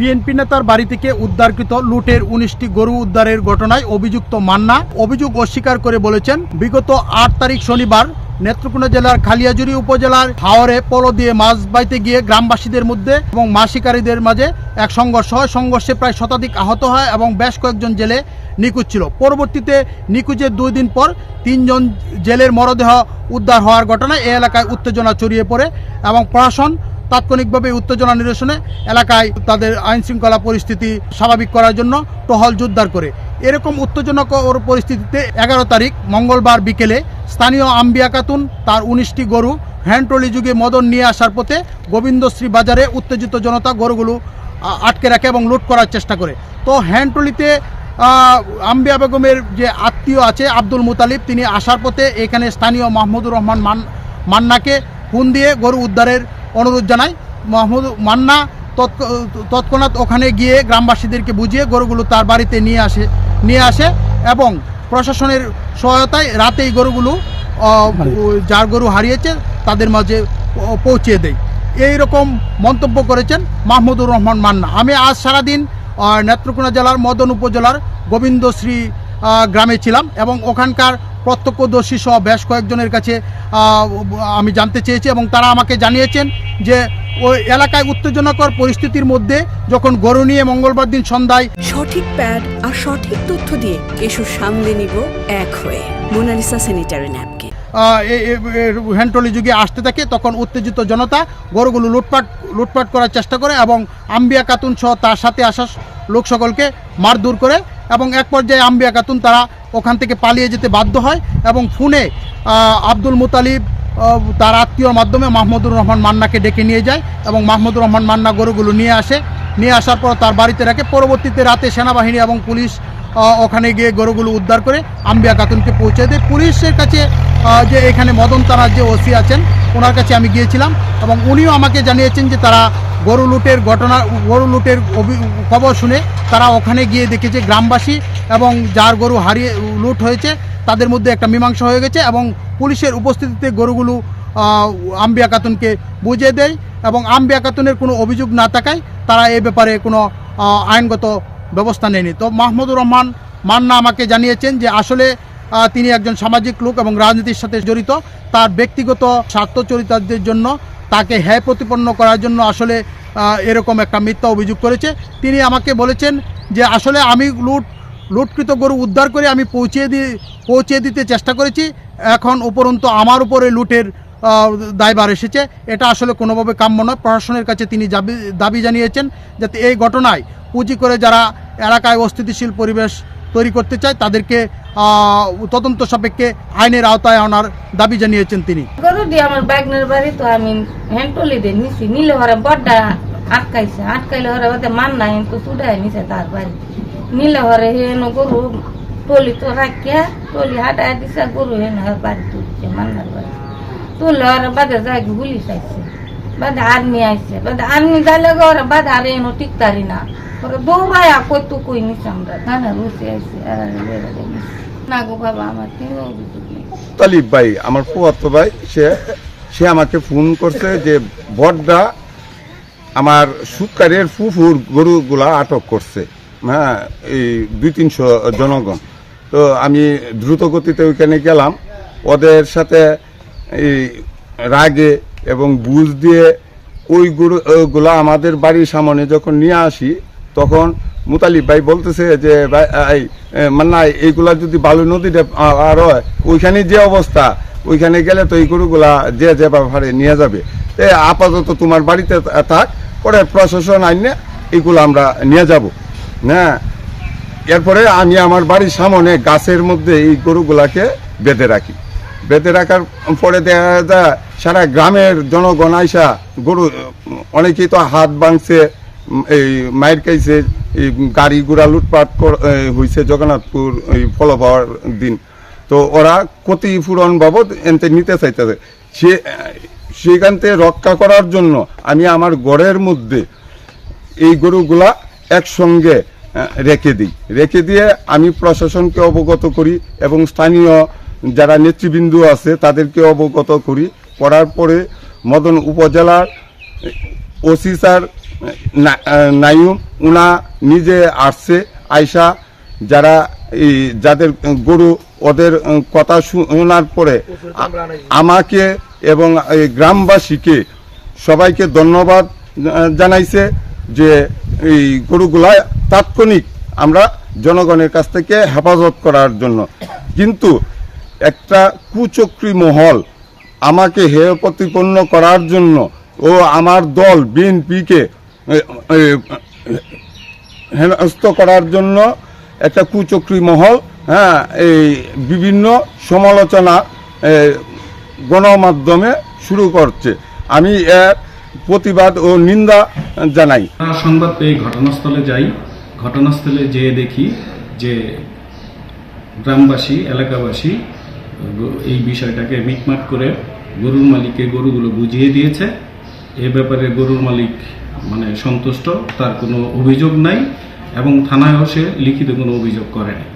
BNP নেতার বাড়ি থেকে উদ্ধারকৃত লুটের 19টি গরু উদ্ধারের ঘটনায় অভিযুক্ত মান্না অভিযোগ অস্বীকার করে বলেছেন, বিগত 8 তারিখ শনিবার নেত্রকোনা জেলার খালিয়াজুড়ি উপজেলার হাওরে পলো দিয়ে মাছ বাইতে গিয়ে গ্রামবাসীদের মধ্যে এবং মাছ শিকারীদের মাঝে এক সংঘর্ষ হয়। সংঘর্ষে প্রায় শতাধিক আহত হয় এবং বেশ কয়েকজন জেলে নিখোঁজ ছিল। পরবর্তীতে নিখোঁজের 2 দিন পর 3 জন জেলের মরদেহ উদ্ধার হওয়ার ঘটনায় এই এলাকায় উত্তেজনা ছড়িয়ে পড়ে এবং প্রশাসন তাৎক্ষণিকভাবে উত্তেজনা নিরসনে এলাকায় তাদের আইন শৃঙ্খলা পরিস্থিতি স্বাভাবিক করার জন্য টহল জোরদার করে। এরকম উত্তেজনাকর পরিস্থিতিতে 11 তারিখ মঙ্গলবার বিকেলে স্থানীয় আম্বিয়া খাতুন তার 19টি গরু হ্যান্ড ট্রলি যুগে মদন নিয়ে আসার পথে গোবিন্দশ্রী বাজারে উত্তেজিত জনতা গরুগুলো আটকে রাখে এবং লুট করার চেষ্টা করে। তো হ্যান্ড ট্রলিতে আম্বিয়া বেগমের যে আত্মীয় আছে আব্দুল মুতালিব, তিনি আসার পথে এখানে স্থানীয় মাহমুদুর রহমান মান্নাকে ফোন দিয়ে গরু উদ্ধারের অনুরোধ জানায়। মান্না তৎক্ষণাৎ ওখানে গিয়ে গ্রামবাসীদেরকে বুঝিয়ে গরুগুলো তার বাড়িতে নিয়ে আসে এবং প্রশাসনের সহায়তায় রাতেই গরুগুলো যার গরু হারিয়েছে তাদের মাঝে পৌঁছে দেয়। এই রকম মন্তব্য করেছেন মাহমুদুর রহমান মান্না। আমি আজ সারাদিন নেত্রকোনা জেলার মদন উপজেলার গোবিন্দশ্রী গ্রামে ছিলাম এবং ওখানকার প্রত্যক্ষদর্শী সহ বেশ কয়েকজনের কাছে আমি জানতে চেয়েছি এবং তারা আমাকে জানিয়েছেন যে ওই এলাকায় উত্তেজনাকর পরিস্থিতির মধ্যে যখন গরু নিয়ে মঙ্গলবার দিন সন্ধ্যায় সঠিক প্যাড আর সঠিক তথ্য দিয়ে কেশু সামলে নিব এক হয়ে মোনালিসা স্যানিটারি ন্যাপকিন হ্যান্ডট্রলি যুগে আসতে থাকে, তখন উত্তেজিত জনতা গরুগুলো লুটপাট করার চেষ্টা করে এবং আম্বিয়া খাতুন সহ তার সাথে আসা লোক সকলকে মারধর করে এবং এক পর্যায়ে আম্বিয়া খাতুন তারা ওখান থেকে পালিয়ে যেতে বাধ্য হয় এবং ফোনে আব্দুল মুতালিব তার আত্মীয়র মাধ্যমে মাহমুদুর রহমান মান্নাকে ডেকে নিয়ে যায় এবং মাহমুদুর রহমান মান্না গরুগুলো নিয়ে আসার পর তার বাড়িতে রাখে। পরবর্তীতে রাতে সেনাবাহিনী এবং পুলিশ ওখানে গিয়ে গরুগুলো উদ্ধার করে আম্বিয়া খাতুনকে পৌঁছে দেয়। পুলিশের কাছে যে এখানে মদন থানার যে ওসি আছেন ওনার কাছে আমি গিয়েছিলাম এবং উনিও আমাকে জানিয়েছেন যে তারা গরু লুটের খবর শুনে তারা ওখানে গিয়ে দেখেছে গ্রামবাসী এবং যার গরু লুট হয়েছে তাদের মধ্যে একটা মীমাংসা হয়ে গেছে এবং পুলিশের উপস্থিতিতে গরুগুলো আম্বিয়া খাতুনকে বুঝিয়ে দেয় এবং আম্বিয়া খাতুনের কোনো অভিযোগ না থাকায় তারা এই ব্যাপারে কোনো আইনগত ব্যবস্থা নেয়নি। তো মাহমুদুর রহমান মান্না আমাকে জানিয়েছেন যে আসলে তিনি একজন সামাজিক লোক এবং রাজনীতির সাথে জড়িত, তার ব্যক্তিগত স্বার্থ চরিতার্থের জন্য তাকে হ্যায় প্রতিপন্ন করার জন্য আসলে এরকম একটা মিথ্যা অভিযোগ করেছে। তিনি আমাকে বলেছেন যে আসলে আমি লুটকৃত গরু উদ্ধার করে আমি পৌঁছে দিতে চেষ্টা করেছি, এখন উপরন্তু আমার উপরে লুটের দায়ভার এসেছে, এটা আসলে কোনোভাবে কাম্য নয়। প্রশাসনের কাছে তিনি দাবি জানিয়েছেন যাতে এই ঘটনায় পুঁজি করে যারা এলাকায় অস্থিতিশীল পরিবেশ তৈরি করতে চায় তাদেরকে তদন্ত সাপেক্ষে আইনের আওতায় আনার দাবি জানিয়েছেন তিনি। গরু দিয়ে আমার বাইকনের বাড়ি তো আমি হ্যান্ডটলি দিয়ে নিছি, নিলে হরে বড্ডা আটকাইলে হরে ওতে মান নাই তো চুড়াই নিছে তার বাড়ি নিলে হরে হেন গরু টলি তো রাখিয়া টলি হাঁটাই দিছে, গরু হেন বাড়ি তুলছে মান্নার বাড়ি তুললে হরে বাদে যাই গুলি চাইছে, বাদে আর্মি আইছে, বাদে আর্মি যাইলে ঘরে বাদে আর এনো টিকতারি না দৌড়ায় কই তো কই নিছে আমরা থানা বসে আইছে না গো বাবা আমার কেউ অভিযোগ নেই। তালিব ভাই আমার ফুয়াতো ভাই সে আমাকে ফোন করছে যে বড়দা আমার সুৎকারের ফুফুর গরুগুলা আটক করছে, হ্যাঁ এই 200-300 জনগণ। তো আমি দ্রুত গতিতে ওইখানে গেলাম, ওদের সাথে এই রাগে এবং বুঝ দিয়ে ওই গরুগুলা আমাদের বাড়ির সামনে যখন নিয়ে আসি তখন মুতালিব ভাই বলতেছে যে ভাই মান্না এইগুলা যদি বালু নদীতে আর হয় ওইখানে যে অবস্থা ওইখানে গেলে তো এই গরুগুলা যে ব্যাপারে নিয়ে যাবে, আপাতত তোমার বাড়িতে থাক, পরে প্রশাসন আইনে এইগুলো আমরা নিয়ে যাব। হ্যাঁ, এরপরে আমি আমার বাড়ির সামনে গাছের মধ্যে এই গরুগুলাকে বেঁধে রাখার পরে দেখা যায় সারা গ্রামের জনগণ আইসা গরু অনেকেই তো হাত ভাঙছে, এই মায়ের কাছে এই গাড়ি ঘোড়া লুটপাট হয়েছে জগন্নাথপুর এই ফলো পাওয়ার দিন। তো ওরা ক্ষতিপূরণ বাবদ এনতে নিতে চাইতেছে, সেখান থেকে রক্ষা করার জন্য আমি আমার ঘরের মধ্যে এই গরুগুলা একসঙ্গে রেখে দিয়ে আমি প্রশাসনকে অবগত করি এবং স্থানীয় যারা নেতৃবৃন্দ আছে তাদেরকে অবগত করি। করার পরে মদন উপজেলার ওসি স্যার নাইম উনা নিজে আসছে আয়সা যারা এই যাদের গরু ওদের কথা শোনার পরে আমাকে এবং এই গ্রামবাসীকে সবাইকে ধন্যবাদ জানাইছে যে এই গরুগুলা তাৎক্ষণিক আমরা জনগণের কাছ থেকে হেফাজত করার জন্য। কিন্তু একটা কুচক্রী মহল আমাকে হেয় প্রতিপন্ন করার জন্য ও আমার দল বিএনপিকে হেনস্থ করার জন্য একটা কুচক্রী মহল এই বিভিন্ন সমালোচনা গণমাধ্যমে শুরু করছে। আমি এর প্রতিবাদ ও নিন্দা জানাই। সংবাদ পেয়ে ঘটনাস্থলে যাই। ঘটনাস্থলে যেয়ে দেখি যে গ্রামবাসী এলাকাবাসী এই বিষয়টাকে মিটমাট করে গরুর মালিককে গরুগুলো বুঝিয়ে দিয়েছে। এ ব্যাপারে গরুর মালিক সন্তুষ্ট, তার কোনো অভিযোগ নাই এবং থানায়ও সে লিখিত কোনো অভিযোগ করেনি।